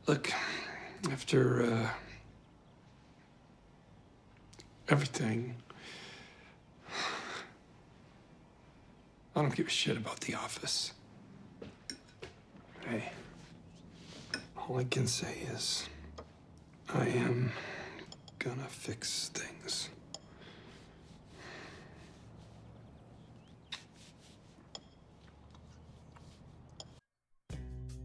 Look, after everything, I don't give a shit about the office. Hey, all I can say is I am gonna fix things.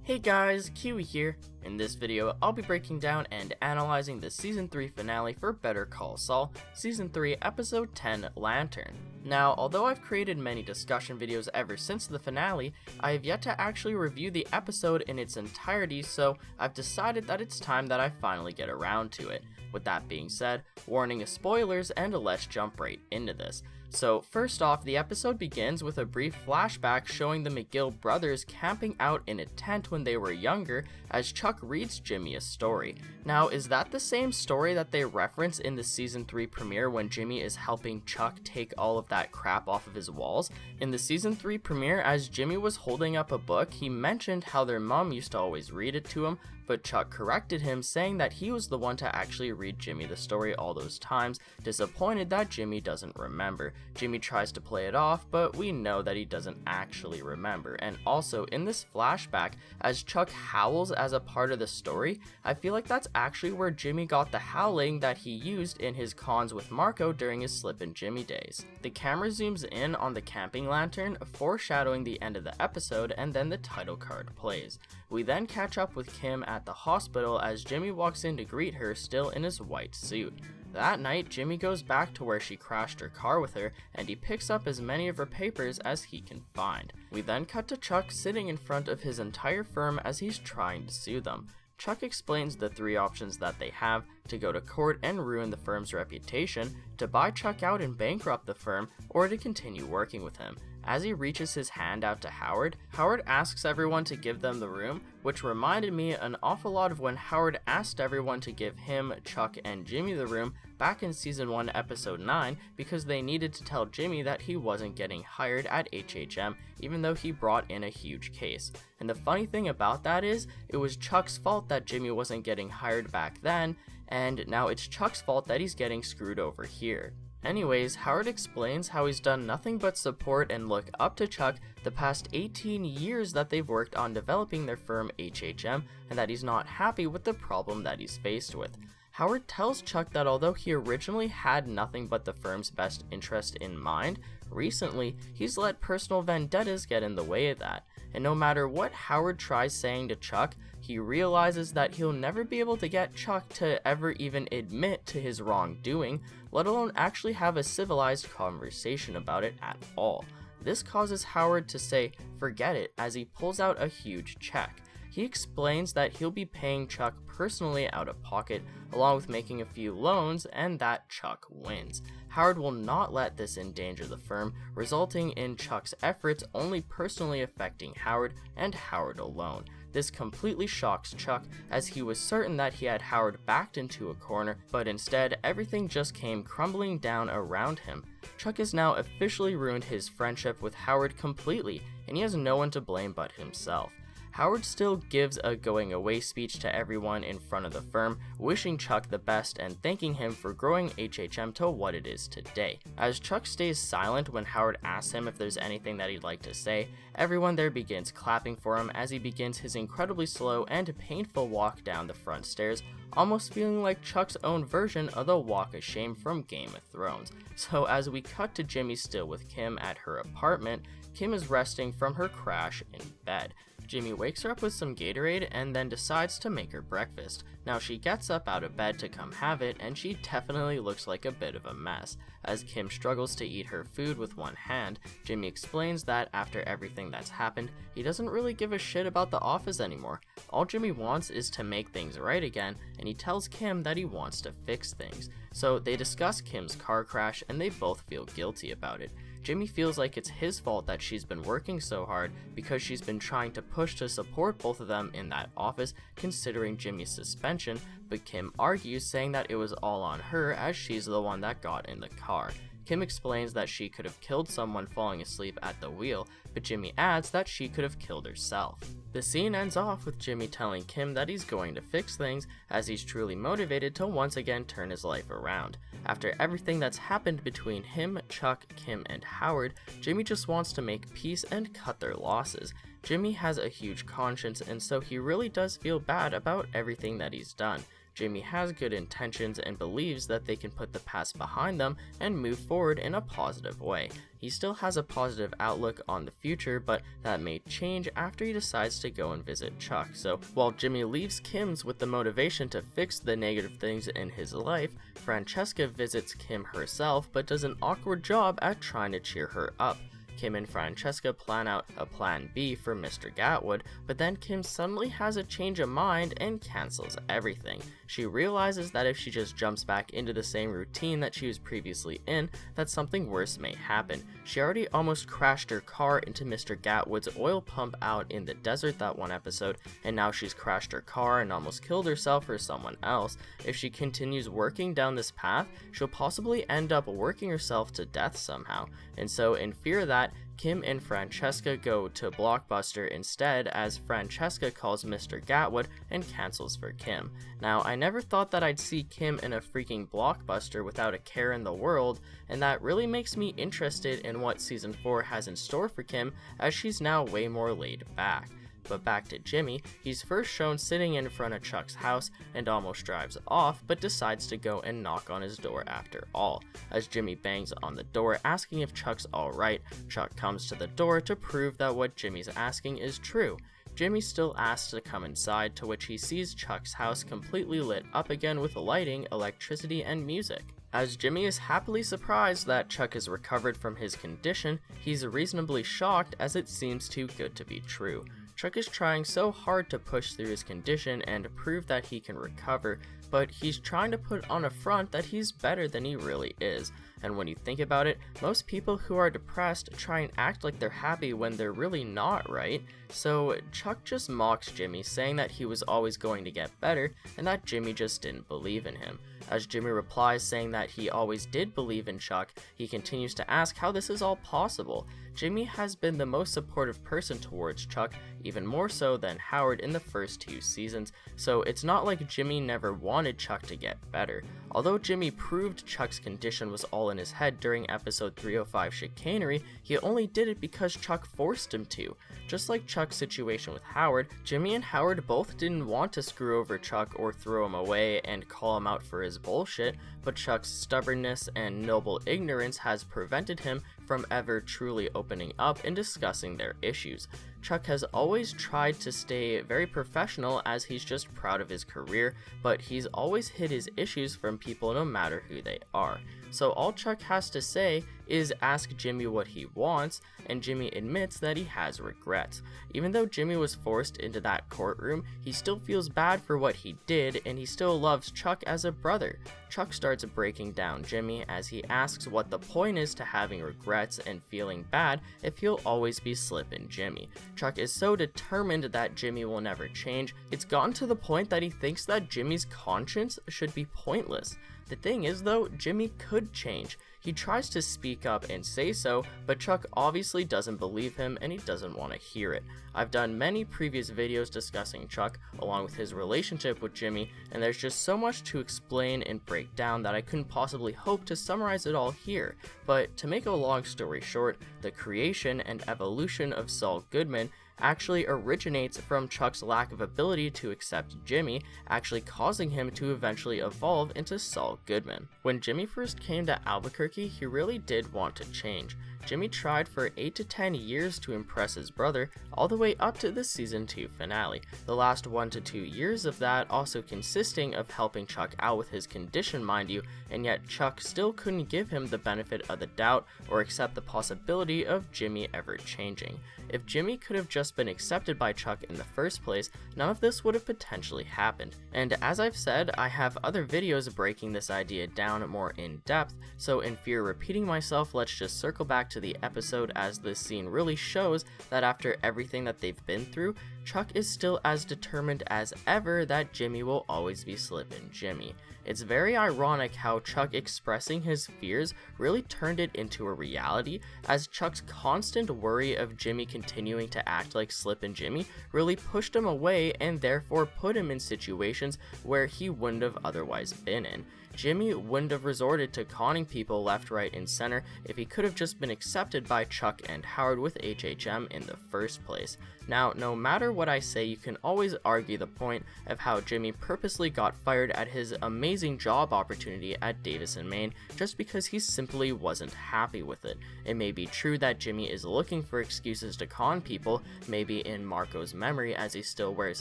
Hey guys, Kiwi here. In this video, I'll be breaking down and analyzing the Season 3 finale for Better Call Saul, Season 3, Episode 10, Lantern. Now, although I've created many discussion videos ever since the finale, I have yet to actually review the episode in its entirety, so I've decided that it's time that I finally get around to it. With that being said, warning of spoilers, and let's jump right into this. So first off, the episode begins with a brief flashback showing the McGill brothers camping out in a tent when they were younger as Chuck reads Jimmy a story. Now, is that the same story that they reference in the Season 3 premiere when Jimmy is helping Chuck take all of that crap off of his walls? In the Season 3 premiere, as Jimmy was holding up a book, he mentioned how their mom used to always read it to him, but Chuck corrected him, saying that he was the one to actually read Jimmy the story all those times, disappointed that Jimmy doesn't remember. Jimmy tries to play it off, but we know that he doesn't actually remember. And also, in this flashback, as Chuck howls as a part of the story, I feel like that's actually where Jimmy got the howling that he used in his cons with Marco during his Slippin' Jimmy days. The camera zooms in on the camping lantern, foreshadowing the end of the episode, and then the title card plays. We then catch up with Kim at the hospital as Jimmy walks in to greet her, still in his white suit. That night, Jimmy goes back to where she crashed her car with her, and he picks up as many of her papers as he can find. We then cut to Chuck sitting in front of his entire firm as he's trying to sue them. Chuck explains the three options that they have: to go to court and ruin the firm's reputation, to buy Chuck out and bankrupt the firm, or to continue working with him. As he reaches his hand out to Howard, Howard asks everyone to give them the room, which reminded me an awful lot of when Howard asked everyone to give him, Chuck, and Jimmy the room back in Season 1, Episode 9, because they needed to tell Jimmy that he wasn't getting hired at HHM, even though he brought in a huge case. And the funny thing about that is, it was Chuck's fault that Jimmy wasn't getting hired back then, and now it's Chuck's fault that he's getting screwed over here. Anyways, Howard explains how he's done nothing but support and look up to Chuck the past 18 years that they've worked on developing their firm HHM, and that he's not happy with the problem that he's faced with. Howard tells Chuck that although he originally had nothing but the firm's best interest in mind, recently he's let personal vendettas get in the way of that. And no matter what Howard tries saying to Chuck, he realizes that he'll never be able to get Chuck to ever even admit to his wrongdoing, let alone actually have a civilized conversation about it at all. This causes Howard to say, "Forget it," as he pulls out a huge check. He explains that he'll be paying Chuck personally out of pocket, along with making a few loans, and that Chuck wins. Howard will not let this endanger the firm, resulting in Chuck's efforts only personally affecting Howard and Howard alone. This completely shocks Chuck, as he was certain that he had Howard backed into a corner, but instead everything just came crumbling down around him. Chuck has now officially ruined his friendship with Howard completely, and he has no one to blame but himself. Howard still gives a going away speech to everyone in front of the firm, wishing Chuck the best and thanking him for growing HHM to what it is today. As Chuck stays silent when Howard asks him if there's anything that he'd like to say, everyone there begins clapping for him as he begins his incredibly slow and painful walk down the front stairs, almost feeling like Chuck's own version of the Walk of Shame from Game of Thrones. So as we cut to Jimmy still with Kim at her apartment, Kim is resting from her crash in bed. Jimmy wakes her up with some Gatorade and then decides to make her breakfast. Now she gets up out of bed to come have it, and she definitely looks like a bit of a mess. As Kim struggles to eat her food with one hand, Jimmy explains that after everything that's happened, he doesn't really give a shit about the office anymore. All Jimmy wants is to make things right again, and he tells Kim that he wants to fix things. So they discuss Kim's car crash, and they both feel guilty about it. Jimmy feels like it's his fault that she's been working so hard because she's been trying to push to support both of them in that office, considering Jimmy's suspension, but Kim argues, saying that it was all on her as she's the one that got in the car. Kim explains that she could have killed someone falling asleep at the wheel, but Jimmy adds that she could have killed herself. The scene ends off with Jimmy telling Kim that he's going to fix things, as he's truly motivated to once again turn his life around. After everything that's happened between him, Chuck, Kim, and Howard, Jimmy just wants to make peace and cut their losses. Jimmy has a huge conscience, and so he really does feel bad about everything that he's done. Jimmy has good intentions and believes that they can put the past behind them and move forward in a positive way. He still has a positive outlook on the future, but that may change after he decides to go and visit Chuck. So while Jimmy leaves Kim's with the motivation to fix the negative things in his life, Francesca visits Kim herself but does an awkward job at trying to cheer her up. Kim and Francesca plan out a plan B for Mr. Gatwood, but then Kim suddenly has a change of mind and cancels everything. She realizes that if she just jumps back into the same routine that she was previously in, that something worse may happen. She already almost crashed her car into Mr. Gatwood's oil pump out in the desert that one episode, and now she's crashed her car and almost killed herself or someone else. If she continues working down this path, she'll possibly end up working herself to death somehow. And so in fear of that, Kim and Francesca go to Blockbuster instead, as Francesca calls Mr. Gatwood and cancels for Kim. Now, I never thought that I'd see Kim in a freaking Blockbuster without a care in the world, and that really makes me interested in what Season 4 has in store for Kim, as she's now way more laid back. But back to Jimmy, he's first shown sitting in front of Chuck's house and almost drives off, but decides to go and knock on his door after all. As Jimmy bangs on the door asking if Chuck's alright, Chuck comes to the door to prove that what Jimmy's asking is true. Jimmy still asks to come inside, to which he sees Chuck's house completely lit up again with lighting, electricity, and music. As Jimmy is happily surprised that Chuck is recovered from his condition, he's reasonably shocked as it seems too good to be true. Chuck is trying so hard to push through his condition and prove that he can recover, but he's trying to put on a front that he's better than he really is. And when you think about it, most people who are depressed try and act like they're happy when they're really not, right? So Chuck just mocks Jimmy, saying that he was always going to get better and that Jimmy just didn't believe in him. As Jimmy replies saying that he always did believe in Chuck, he continues to ask how this is all possible. Jimmy has been the most supportive person towards Chuck, even more so than Howard in the first 2 seasons, so it's not like Jimmy never wanted Chuck to get better. Although Jimmy proved Chuck's condition was all in his head during episode 305 Chicanery, he only did it because Chuck forced him to. Just like Chuck's situation with Howard, Jimmy and Howard both didn't want to screw over Chuck or throw him away and call him out for his bullshit, but Chuck's stubbornness and noble ignorance has prevented him from ever truly opening up and discussing their issues. Chuck has always tried to stay very professional as he's just proud of his career, but he's always hid his issues from people no matter who they are. So all Chuck has to say is ask Jimmy what he wants, and Jimmy admits that he has regrets. Even though Jimmy was forced into that courtroom, he still feels bad for what he did, and he still loves Chuck as a brother. Chuck starts breaking down Jimmy as he asks what the point is to having regrets and feeling bad if he'll always be slipping Jimmy. Chuck is so determined that Jimmy will never change, it's gotten to the point that he thinks that Jimmy's conscience should be pointless. The thing is though, Jimmy could change. He tries to speak up and say so, but Chuck obviously doesn't believe him and he doesn't want to hear it. I've done many previous videos discussing Chuck, along with his relationship with Jimmy, and there's just so much to explain and break down that I couldn't possibly hope to summarize it all here. But to make a long story short, the creation and evolution of Saul Goodman actually originates from Chuck's lack of ability to accept Jimmy, actually causing him to eventually evolve into Saul Goodman. When Jimmy first came to Albuquerque, he really did want to change. Jimmy tried for 8 to 10 years to impress his brother, all the way up to the season 2 finale. The last 1 to 2 years of that also consisting of helping Chuck out with his condition, mind you, and yet Chuck still couldn't give him the benefit of the doubt or accept the possibility of Jimmy ever changing. If Jimmy could have just been accepted by Chuck in the first place, none of this would have potentially happened. And as I've said, I have other videos breaking this idea down more in depth, so in fear of repeating myself, let's just circle back to the episode, as this scene really shows that after everything that they've been through, Chuck is still as determined as ever that Jimmy will always be Slippin' Jimmy. It's very ironic how Chuck expressing his fears really turned it into a reality, as Chuck's constant worry of Jimmy continuing to act like Slippin' Jimmy really pushed him away and therefore put him in situations where he wouldn't have otherwise been in. Jimmy wouldn't have resorted to conning people left, right, and center if he could have just been accepted by Chuck and Howard with HHM in the first place. Now, no matter what I say, you can always argue the point of how Jimmy purposely got fired at his amazing job opportunity at Davis & Maine just because he simply wasn't happy with it. It may be true that Jimmy is looking for excuses to con people, maybe in Marco's memory as he still wears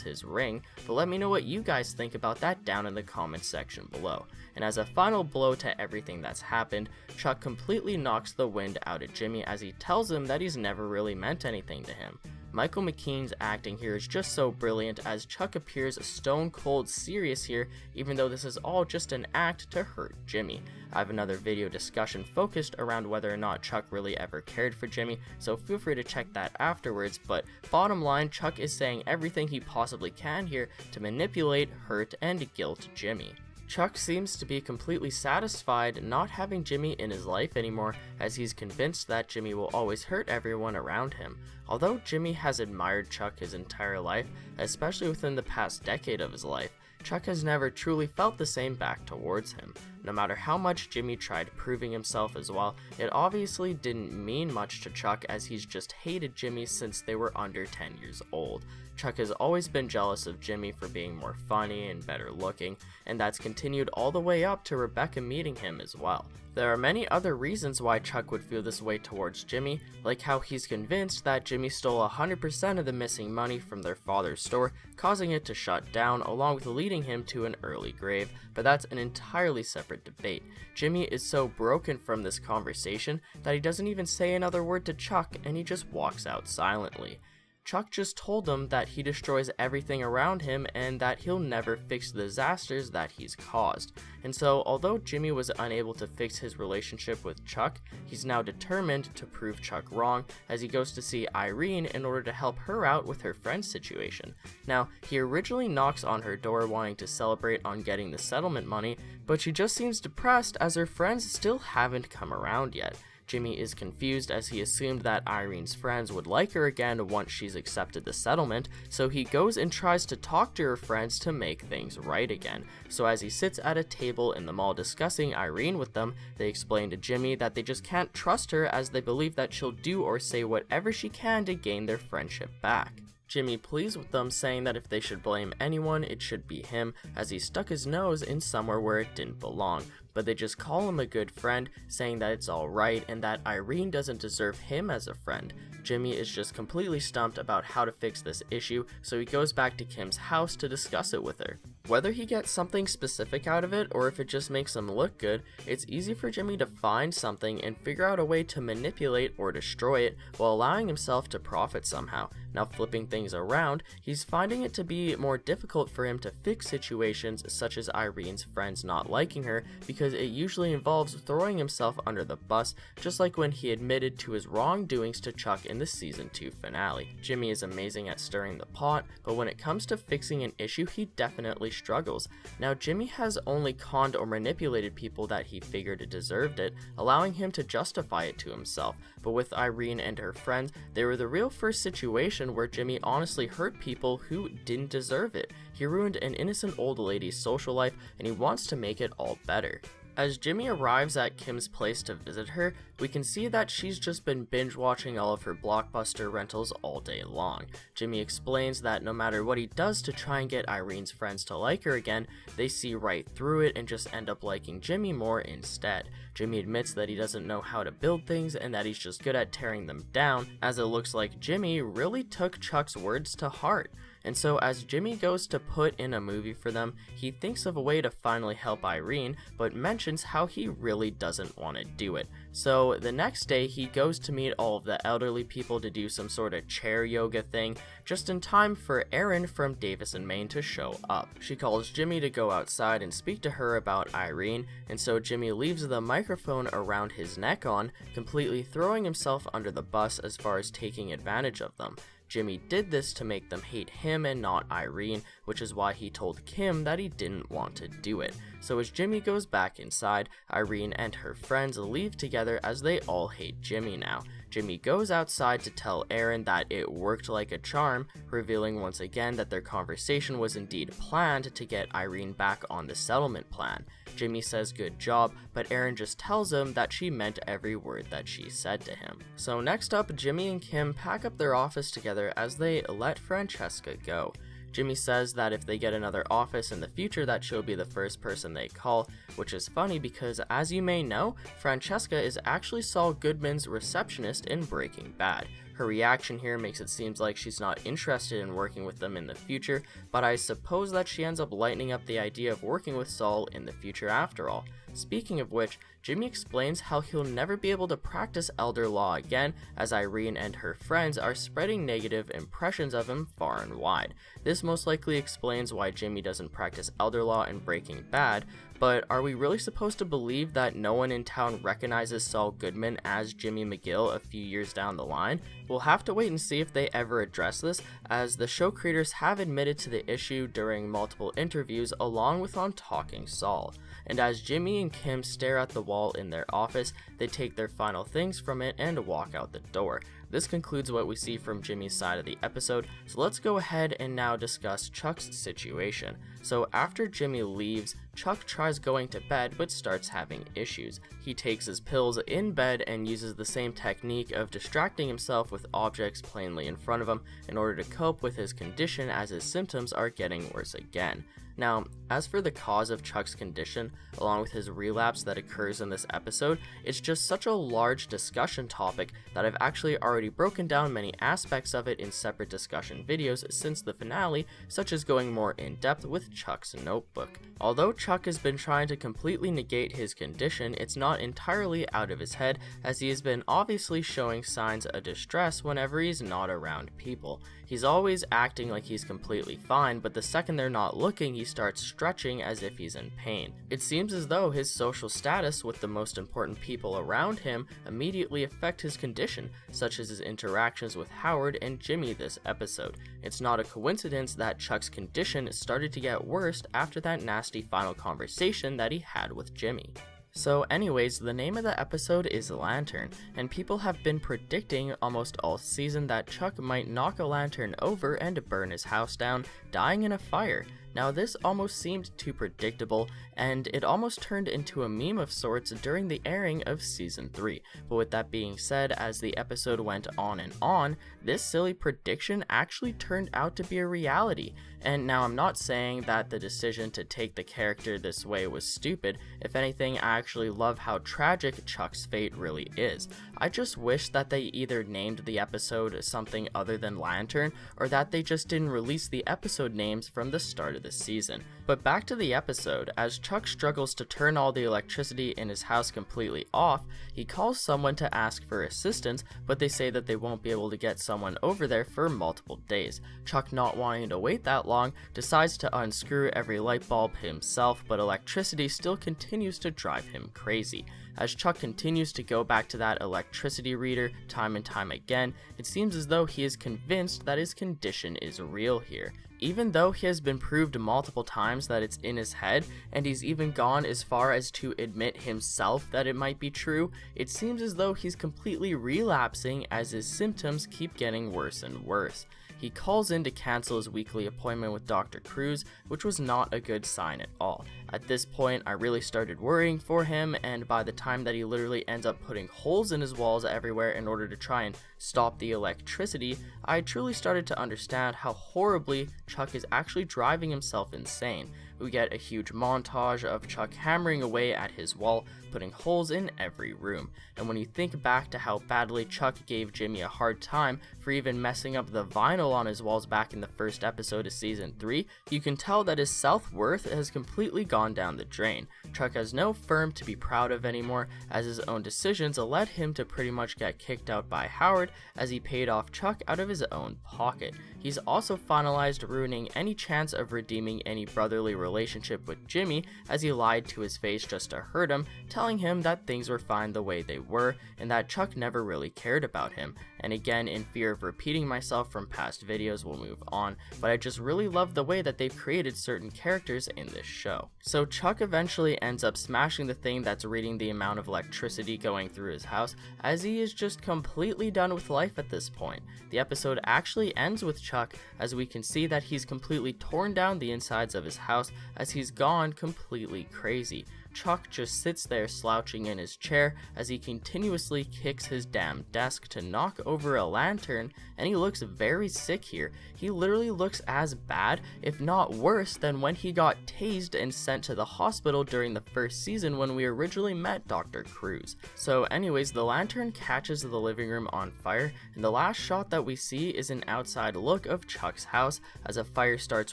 his ring, but let me know what you guys think about that down in the comments section below. And as a final blow to everything that's happened, Chuck completely knocks the wind out of Jimmy as he tells him that he's never really meant anything to him. Michael McKean's acting here is just so brilliant as Chuck appears stone cold serious here, even though this is all just an act to hurt Jimmy. I have another video discussion focused around whether or not Chuck really ever cared for Jimmy, so feel free to check that afterwards, but bottom line, Chuck is saying everything he possibly can here to manipulate, hurt, and guilt Jimmy. Chuck seems to be completely satisfied not having Jimmy in his life anymore, as he's convinced that Jimmy will always hurt everyone around him. Although Jimmy has admired Chuck his entire life, especially within the past decade of his life, Chuck has never truly felt the same back towards him. No matter how much Jimmy tried proving himself as well, it obviously didn't mean much to Chuck, as he's just hated Jimmy since they were under 10 years old. Chuck has always been jealous of Jimmy for being more funny and better looking, and that's continued all the way up to Rebecca meeting him as well. There are many other reasons why Chuck would feel this way towards Jimmy, like how he's convinced that Jimmy stole 100% of the missing money from their father's store, causing it to shut down along with leading him to an early grave, but that's an entirely separate debate. Jimmy is so broken from this conversation that he doesn't even say another word to Chuck, and he just walks out silently. Chuck just told him that he destroys everything around him and that he'll never fix the disasters that he's caused. And so, although Jimmy was unable to fix his relationship with Chuck, he's now determined to prove Chuck wrong as he goes to see Irene in order to help her out with her friend's situation. Now, he originally knocks on her door wanting to celebrate on getting the settlement money, but she just seems depressed as her friends still haven't come around yet. Jimmy is confused as he assumed that Irene's friends would like her again once she's accepted the settlement, so he goes and tries to talk to her friends to make things right again. So as he sits at a table in the mall discussing Irene with them, they explain to Jimmy that they just can't trust her as they believe that she'll do or say whatever she can to gain their friendship back. Jimmy pleads with them, saying that if they should blame anyone, it should be him, as he stuck his nose in somewhere where it didn't belong. But they just call him a good friend, saying that it's alright and that Irene doesn't deserve him as a friend. Jimmy is just completely stumped about how to fix this issue, so he goes back to Kim's house to discuss it with her. Whether he gets something specific out of it or if it just makes him look good, it's easy for Jimmy to find something and figure out a way to manipulate or destroy it while allowing himself to profit somehow. Now, flipping things around, he's finding it to be more difficult for him to fix situations such as Irene's friends not liking her, because it usually involves throwing himself under the bus, just like when he admitted to his wrongdoings to Chuck in the season 2 finale. Jimmy is amazing at stirring the pot, but when it comes to fixing an issue, he definitely struggles. Now, Jimmy has only conned or manipulated people that he figured deserved it, allowing him to justify it to himself, but with Irene and her friends, they were the real first situation where Jimmy honestly hurt people who didn't deserve it. He ruined an innocent old lady's social life, and he wants to make it all better. As Jimmy arrives at Kim's place to visit her, we can see that she's just been binge watching all of her Blockbuster rentals all day long. Jimmy explains that no matter what he does to try and get Irene's friends to like her again, they see right through it and just end up liking Jimmy more instead. Jimmy admits that he doesn't know how to build things and that he's just good at tearing them down, as it looks like Jimmy really took Chuck's words to heart. And so as Jimmy goes to put in a movie for them, he thinks of a way to finally help Irene, but mentions how he really doesn't want to do it. So the next day he goes to meet all of the elderly people to do some sort of chair yoga thing, just in time for Erin from Davis & Maine to show up. She calls Jimmy to go outside and speak to her about Irene, and so Jimmy leaves the microphone around his neck on, completely throwing himself under the bus as far as taking advantage of them. Jimmy did this to make them hate him and not Irene, which is why he told Kim that he didn't want to do it. So as Jimmy goes back inside, Irene and her friends leave together as they all hate Jimmy now. Jimmy goes outside to tell Aaron that it worked like a charm, revealing once again that their conversation was indeed planned to get Irene back on the settlement plan. Jimmy says good job, but Aaron just tells him that she meant every word that she said to him. So next up, Jimmy and Kim pack up their office together as they let Francesca go. Jimmy says that if they get another office in the future that she'll be the first person they call, which is funny because, as you may know, Francesca is actually Saul Goodman's receptionist in Breaking Bad. Her reaction here makes it seem like she's not interested in working with them in the future, but I suppose that she ends up lightening up the idea of working with Saul in the future after all. Speaking of which, Jimmy explains how he'll never be able to practice elder law again, as Irene and her friends are spreading negative impressions of him far and wide. This most likely explains why Jimmy doesn't practice elder law in Breaking Bad, but are we really supposed to believe that no one in town recognizes Saul Goodman as Jimmy McGill a few years down the line? We'll have to wait and see if they ever address this, as the show creators have admitted to the issue during multiple interviews along with on Talking Saul. And as Jimmy and Kim stare at the wall in their office, they take their final things from it and walk out the door. This concludes what we see from Jimmy's side of the episode, so let's go ahead and now discuss Chuck's situation. So after Jimmy leaves, Chuck tries going to bed but starts having issues. He takes his pills in bed and uses the same technique of distracting himself with objects plainly in front of him in order to cope with his condition as his symptoms are getting worse again. Now, as for the cause of Chuck's condition, along with his relapse that occurs in this episode, it's just such a large discussion topic that I've actually already broken down many aspects of it in separate discussion videos since the finale, such as going more in depth with Chuck's notebook. Although Chuck has been trying to completely negate his condition, it's not entirely out of his head, as he has been obviously showing signs of distress whenever he's not around people. He's always acting like he's completely fine, but the second they're not looking, he starts stretching as if he's in pain. It seems as though his social status with the most important people around him immediately affect his condition, such as his interactions with Howard and Jimmy this episode. It's not a coincidence that Chuck's condition started to get worse after that nasty final conversation that he had with Jimmy. So anyways, the name of the episode is Lantern, and people have been predicting almost all season that Chuck might knock a lantern over and burn his house down, dying in a fire. Now this almost seemed too predictable, and it almost turned into a meme of sorts during the airing of Season 3. But with that being said, as the episode went on, this silly prediction actually turned out to be a reality. And now I'm not saying that the decision to take the character this way was stupid. If anything, I actually love how tragic Chuck's fate really is. I just wish that they either named the episode something other than Lantern, or that they just didn't release the episode names from the start of the season. But back to the episode, as Chuck struggles to turn all the electricity in his house completely off, he calls someone to ask for assistance, but they say that they won't be able to get someone over there for multiple days. Chuck, not wanting to wait that long, decides to unscrew every light bulb himself, but electricity still continues to drive him crazy. As Chuck continues to go back to that electricity reader time and time again, it seems as though he is convinced that his condition is real here. Even though he has been proved multiple times that it's in his head, and he's even gone as far as to admit himself that it might be true, it seems as though he's completely relapsing as his symptoms keep getting worse and worse. He calls in to cancel his weekly appointment with Dr. Cruz, which was not a good sign at all. At this point, I really started worrying for him, and by the time that he literally ends up putting holes in his walls everywhere in order to try and stop the electricity, I truly started to understand how horribly Chuck is actually driving himself insane. We get a huge montage of Chuck hammering away at his wall, putting holes in every room. And when you think back to how badly Chuck gave Jimmy a hard time for even messing up the vinyl on his walls back in the first episode of Season 3, you can tell that his self-worth has completely gone down the drain. Chuck has no firm to be proud of anymore, as his own decisions led him to pretty much get kicked out by Howard, as he paid off Chuck out of his own pocket. He's also finalized ruining any chance of redeeming any brotherly relationship with Jimmy, as he lied to his face just to hurt him, telling him that things were fine the way they were and that Chuck never really cared about him. And again, in fear of repeating myself from past videos, we'll move on, but I just really love the way that they've created certain characters in this show. So Chuck eventually ends up smashing the thing that's reading the amount of electricity going through his house, as he is just completely done with life at this point. The episode actually ends with Chuck, as we can see that he's completely torn down the insides of his house, as he's gone completely crazy. Chuck just sits there slouching in his chair as he continuously kicks his damn desk to knock over a lantern, and he looks very sick here. He literally looks as bad, if not worse, than when he got tased and sent to the hospital during the first season when we originally met Dr. Cruz. So anyways, the lantern catches the living room on fire, and the last shot that we see is an outside look of Chuck's house as a fire starts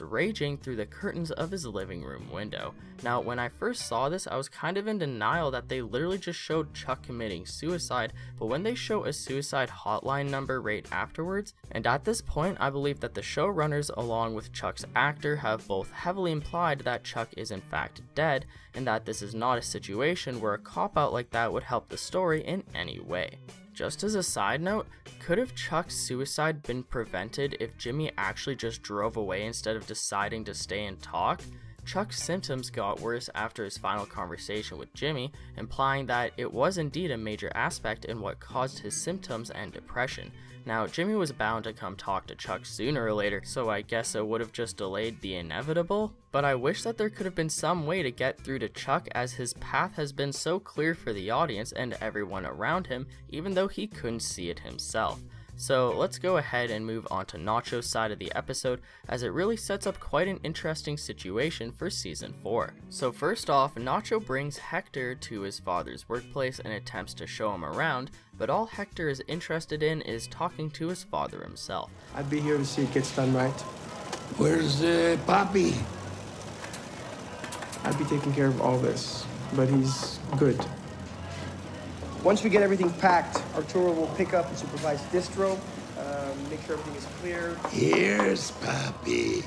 raging through the curtains of his living room window. Now, when I first saw this, I was kind of in denial that they literally just showed Chuck committing suicide, but when they show a suicide hotline number right afterwards, and at this point I believe that the showrunners along with Chuck's actor have both heavily implied that Chuck is in fact dead, and that this is not a situation where a cop-out like that would help the story in any way. Just as a side note, could have Chuck's suicide been prevented if Jimmy actually just drove away instead of deciding to stay and talk? Chuck's symptoms got worse after his final conversation with Jimmy, implying that it was indeed a major aspect in what caused his symptoms and depression. Now, Jimmy was bound to come talk to Chuck sooner or later, so I guess it would have just delayed the inevitable, but I wish that there could have been some way to get through to Chuck, as his path has been so clear for the audience and everyone around him, even though he couldn't see it himself. So let's go ahead and move on to Nacho's side of the episode, as it really sets up quite an interesting situation for season 4. So first off, Nacho brings Hector to his father's workplace and attempts to show him around, but all Hector is interested in is talking to his father himself. I'd be here to see it gets done right. Where's Papi? I'd be taking care of all this, but he's good. Once we get everything packed, Arturo will pick up and supervise distro, make sure everything is clear. Here's Papi.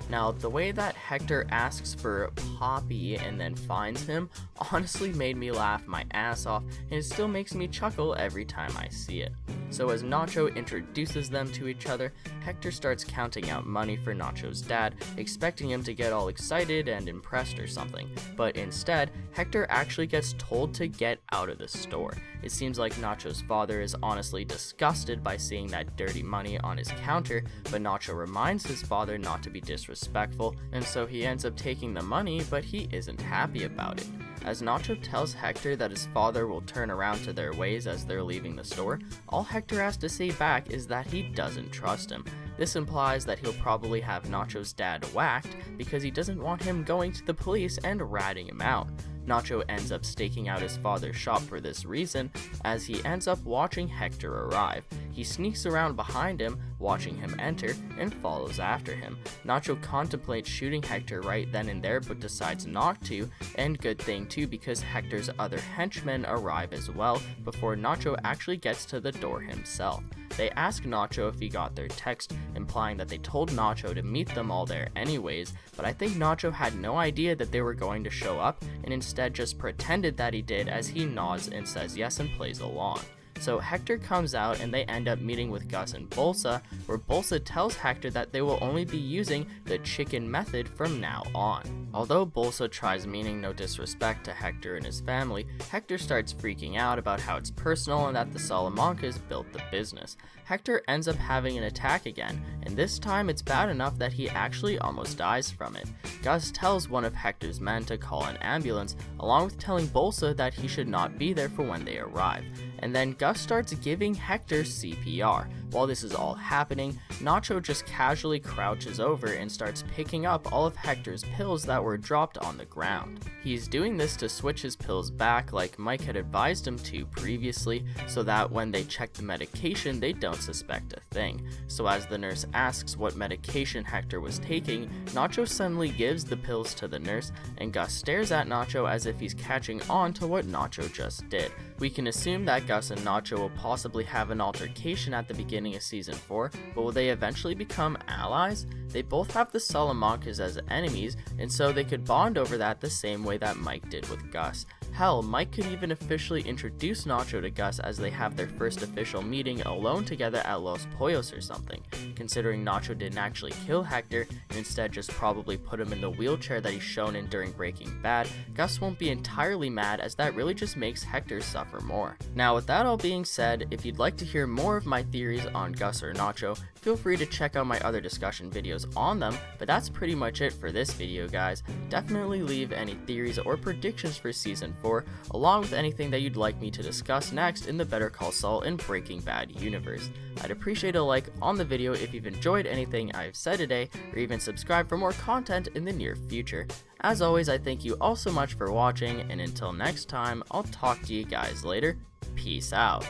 Now, the way that Hector asks for Poppy and then finds him honestly made me laugh my ass off, and it still makes me chuckle every time I see it. So as Nacho introduces them to each other, Hector starts counting out money for Nacho's dad, expecting him to get all excited and impressed or something. But instead, Hector actually gets told to get out of the store. It seems like Nacho's father is honestly disgusted by seeing that dirty money on his counter, but Nacho reminds his father not to be disrespectful, and so he ends up taking the money, but he isn't happy about it. As Nacho tells Hector that his father will turn around to their ways as they're leaving the store, all Hector has to say back is that he doesn't trust him. This implies that he'll probably have Nacho's dad whacked because he doesn't want him going to the police and ratting him out. Nacho ends up staking out his father's shop for this reason, as he ends up watching Hector arrive. He sneaks around behind him, watching him enter, and follows after him. Nacho contemplates shooting Hector right then and there, but decides not to, and good thing too, because Hector's other henchmen arrive as well before Nacho actually gets to the door himself. They ask Nacho if he got their text, implying that they told Nacho to meet them all there anyways, but I think Nacho had no idea that they were going to show up, and instead just pretended that he did, as he nods and says yes and plays along. So Hector comes out and they end up meeting with Gus and Bolsa, where Bolsa tells Hector that they will only be using the chicken method from now on. Although Bolsa tries meaning no disrespect to Hector and his family, Hector starts freaking out about how it's personal and that the Salamancas built the business. Hector ends up having an attack again, and this time it's bad enough that he actually almost dies from it. Gus tells one of Hector's men to call an ambulance, along with telling Bolsa that he should not be there for when they arrive. And then Gus starts giving Hector CPR. While this is all happening, Nacho just casually crouches over and starts picking up all of Hector's pills that were dropped on the ground. He's doing this to switch his pills back like Mike had advised him to previously, so that when they check the medication they don't suspect a thing. So as the nurse asks what medication Hector was taking, Nacho suddenly gives the pills to the nurse, and Gus stares at Nacho as if he's catching on to what Nacho just did. We can assume that Gus and Nacho will possibly have an altercation at the beginning beginning of season 4, but will they eventually become allies? They both have the Salamancas as enemies, and so they could bond over that the same way that Mike did with Gus. Hell, Mike could even officially introduce Nacho to Gus as they have their first official meeting alone together at Los Pollos or something. Considering Nacho didn't actually kill Hector, and instead just probably put him in the wheelchair that he's shown in during Breaking Bad, Gus won't be entirely mad, as that really just makes Hector suffer more. Now with that all being said, if you'd like to hear more of my theories on Gus or Nacho, feel free to check out my other discussion videos on them, but that's pretty much it for this video, guys. Definitely leave any theories or predictions for season 4, along with anything that you'd like me to discuss next in the Better Call Saul and Breaking Bad universe. I'd appreciate a like on the video if you've enjoyed anything I've said today, or even subscribe for more content in the near future. As always, I thank you all so much for watching, and until next time, I'll talk to you guys later. Peace out.